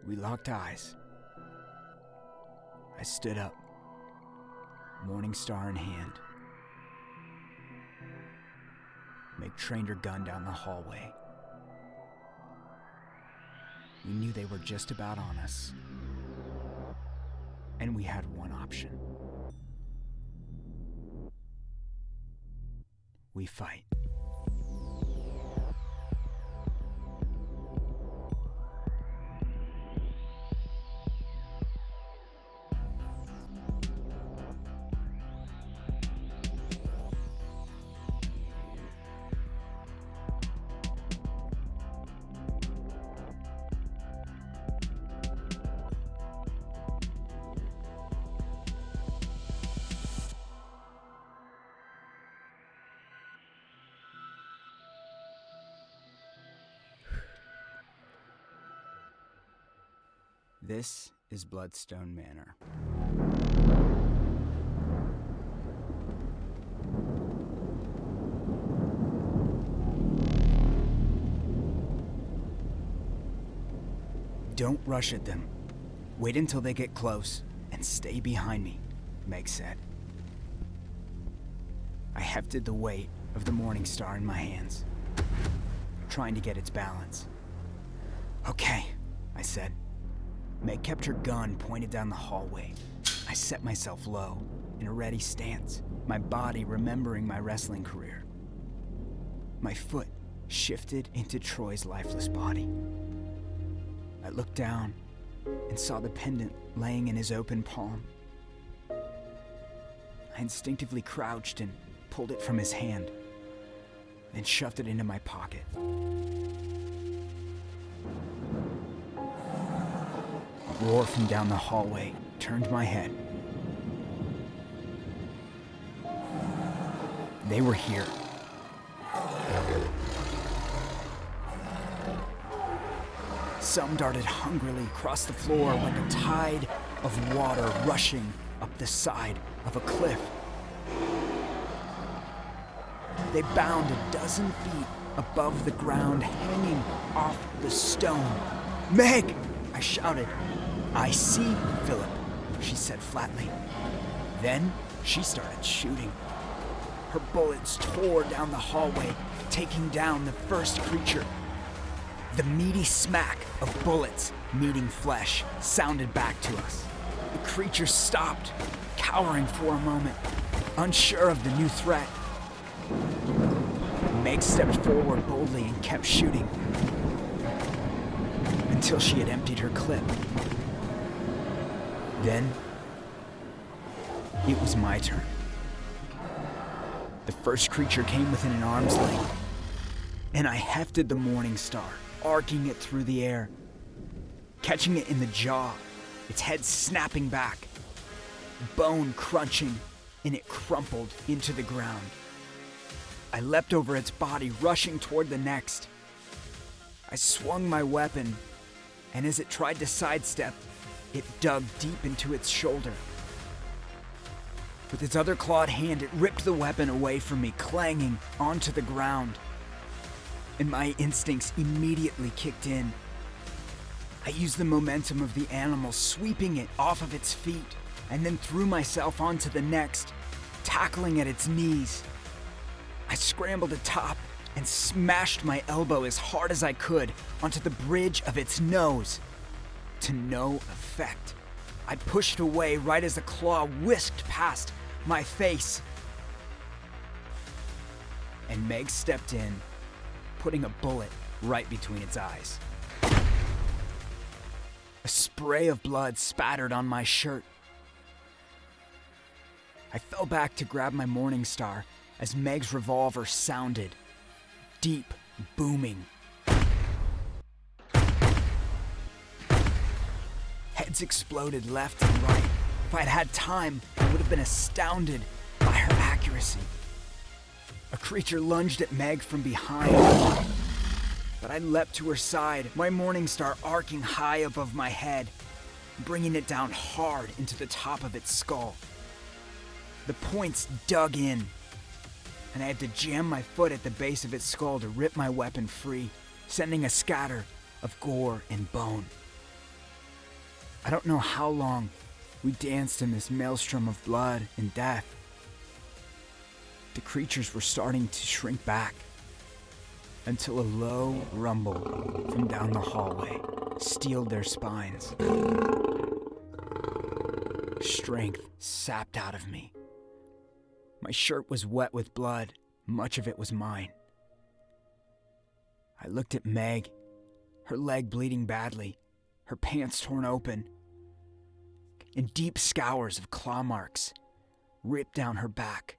We locked eyes. I stood up, Morningstar in hand. Meg trained her gun down the hallway. We knew they were just about on us. And we had one option. We fight. This is Bloodstone Manor. Don't rush at them. Wait until they get close and stay behind me, Meg said. I hefted the weight of the Morningstar in my hands, trying to get its balance. Okay, I said. Meg kept her gun pointed down the hallway. I set myself low, in a ready stance, my body remembering my wrestling career. My foot shifted into Troy's lifeless body. I looked down and saw the pendant laying in his open palm. I instinctively crouched and pulled it from his hand, then shoved it into my pocket. A roar from down the hallway turned my head. They were here. Some darted hungrily across the floor like a tide of water rushing up the side of a cliff. They bound a dozen feet above the ground, hanging off the stone. Meg! I shouted. I see, Philip, she said flatly. Then she started shooting. Her bullets tore down the hallway, taking down the first creature. The meaty smack of bullets meeting flesh sounded back to us. The creature stopped, cowering for a moment, unsure of the new threat. Meg stepped forward boldly and kept shooting until she had emptied her clip. Then, it was my turn. The first creature came within an arm's length, and I hefted the Morningstar, arcing it through the air, catching it in the jaw, its head snapping back, bone crunching, and it crumpled into the ground. I leapt over its body, rushing toward the next. I swung my weapon, and as it tried to sidestep, it dug deep into its shoulder. With its other clawed hand, it ripped the weapon away from me, clanging onto the ground. And my instincts immediately kicked in. I used the momentum of the animal, sweeping it off of its feet, and then threw myself onto the next, tackling at its knees. I scrambled atop and smashed my elbow as hard as I could onto the bridge of its nose. To no effect. I pushed away right as the claw whisked past my face. And Meg stepped in, putting a bullet right between its eyes. A spray of blood spattered on my shirt. I fell back to grab my Morningstar as Meg's revolver sounded, deep, booming. Heads exploded left and right. If I'd had time, I would have been astounded by her accuracy. A creature lunged at Meg from behind, but I leapt to her side, my Morningstar arcing high above my head, bringing it down hard into the top of its skull. The points dug in, and I had to jam my foot at the base of its skull to rip my weapon free, sending a scatter of gore and bone. I don't know how long we danced in this maelstrom of blood and death. The creatures were starting to shrink back until a low rumble from down the hallway steeled their spines. Strength sapped out of me. My shirt was wet with blood, much of it was mine. I looked at Meg, her leg bleeding badly, her pants torn open, and deep scours of claw marks ripped down her back.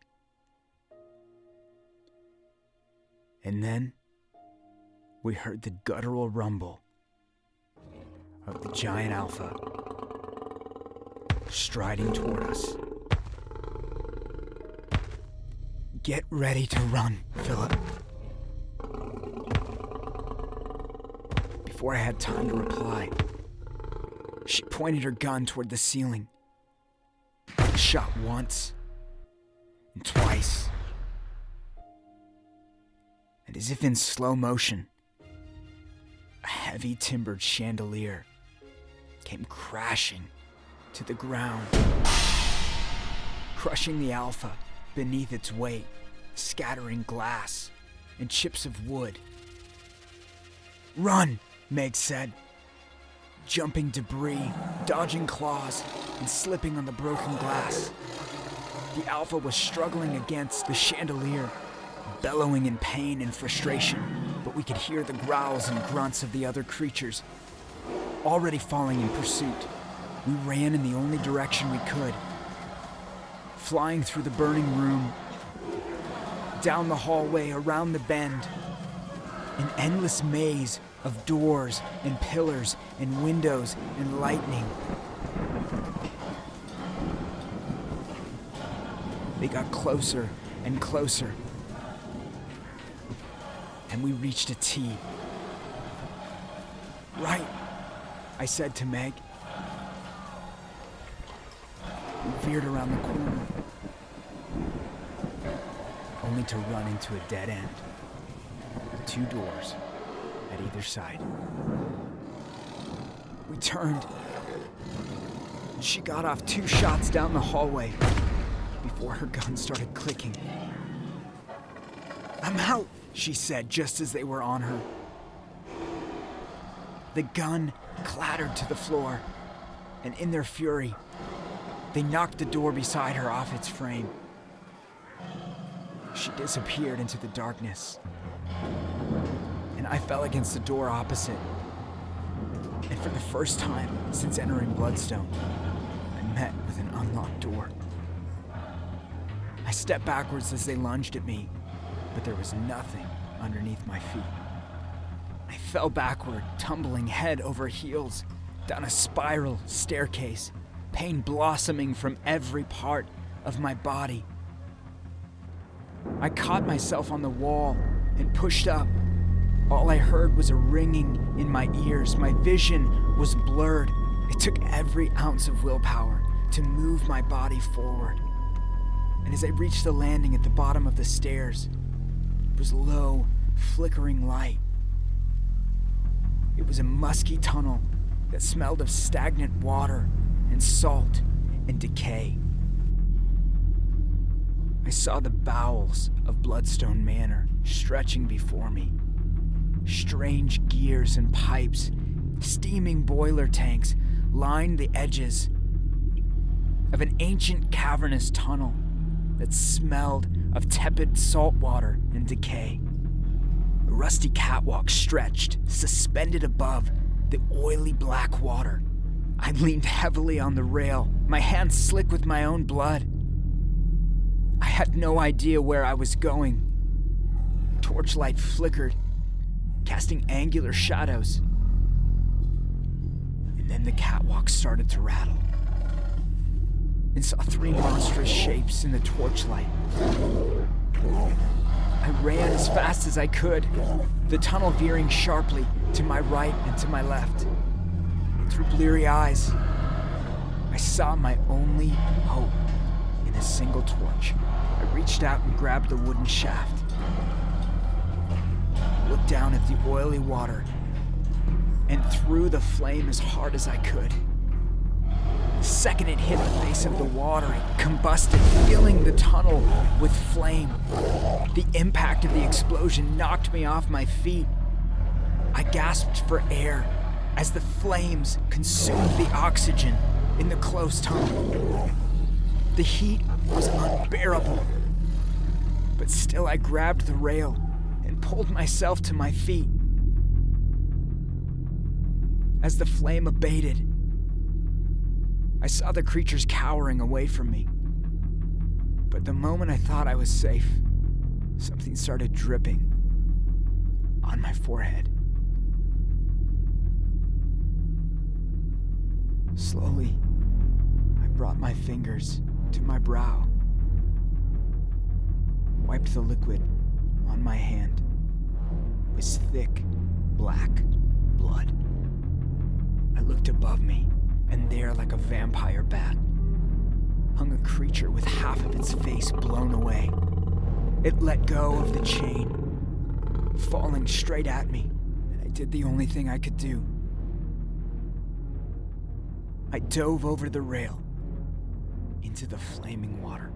And then we heard the guttural rumble of the giant alpha striding toward us. Get ready to run, Philip. Before I had time to reply, she pointed her gun toward the ceiling. Shot once and twice. And as if in slow motion, a heavy timbered chandelier came crashing to the ground, crushing the alpha beneath its weight, scattering glass and chips of wood. Run, Meg said, jumping debris, dodging claws, and slipping on the broken glass. The alpha was struggling against the chandelier, bellowing in pain and frustration, but we could hear the growls and grunts of the other creatures. Already falling in pursuit, we ran in the only direction we could, flying through the burning room, down the hallway, around the bend, an endless maze of doors and pillars and windows and lightning. They got closer and closer, and we reached a T. Right, I said to Meg. We veered around the corner, only to run into a dead end, with 2 doors at either side. We turned, and she got off 2 shots down the hallway before her gun started clicking. I'm out, she said just as they were on her. The gun clattered to the floor, and in their fury, they knocked the door beside her off its frame. She disappeared into the darkness, and I fell against the door opposite. And for the first time since entering Bloodstone, I met with an unlocked door. I stepped backwards as they lunged at me, but there was nothing underneath my feet. I fell backward, tumbling head over heels down a spiral staircase, pain blossoming from every part of my body. I caught myself on the wall and pushed up. All I heard was a ringing in my ears. My vision was blurred. It took every ounce of willpower to move my body forward. And as I reached the landing at the bottom of the stairs, it was low, flickering light. It was a musky tunnel that smelled of stagnant water and salt and decay. I saw the bowels of Bloodstone Manor stretching before me. Strange gears and pipes, steaming boiler tanks lined the edges of an ancient cavernous tunnel that smelled of tepid salt water and decay. A rusty catwalk stretched, suspended above the oily black water. I leaned heavily on the rail, my hands slick with my own blood. I had no idea where I was going. Torchlight flickered, casting angular shadows. And then the catwalk started to rattle, and saw 3 monstrous shapes in the torchlight. I ran as fast as I could, the tunnel veering sharply to my right and to my left. And through bleary eyes, I saw my only hope in a single torch. I reached out and grabbed the wooden shaft, looked down at the oily water, and threw the flame as hard as I could. The second it hit the face of the water, it combusted, filling the tunnel with flame. The impact of the explosion knocked me off my feet. I gasped for air as the flames consumed the oxygen in the close tunnel. The heat was unbearable, but still I grabbed the rail and pulled myself to my feet. As the flame abated, I saw the creatures cowering away from me. But the moment I thought I was safe, something started dripping on my forehead. Slowly, I brought my fingers to my brow, wiped the liquid on my hand. It was thick, black blood. I looked above me, and there, like a vampire bat, hung a creature with half of its face blown away. It let go of the chain, falling straight at me, and I did the only thing I could do. I dove over the rail into the flaming water.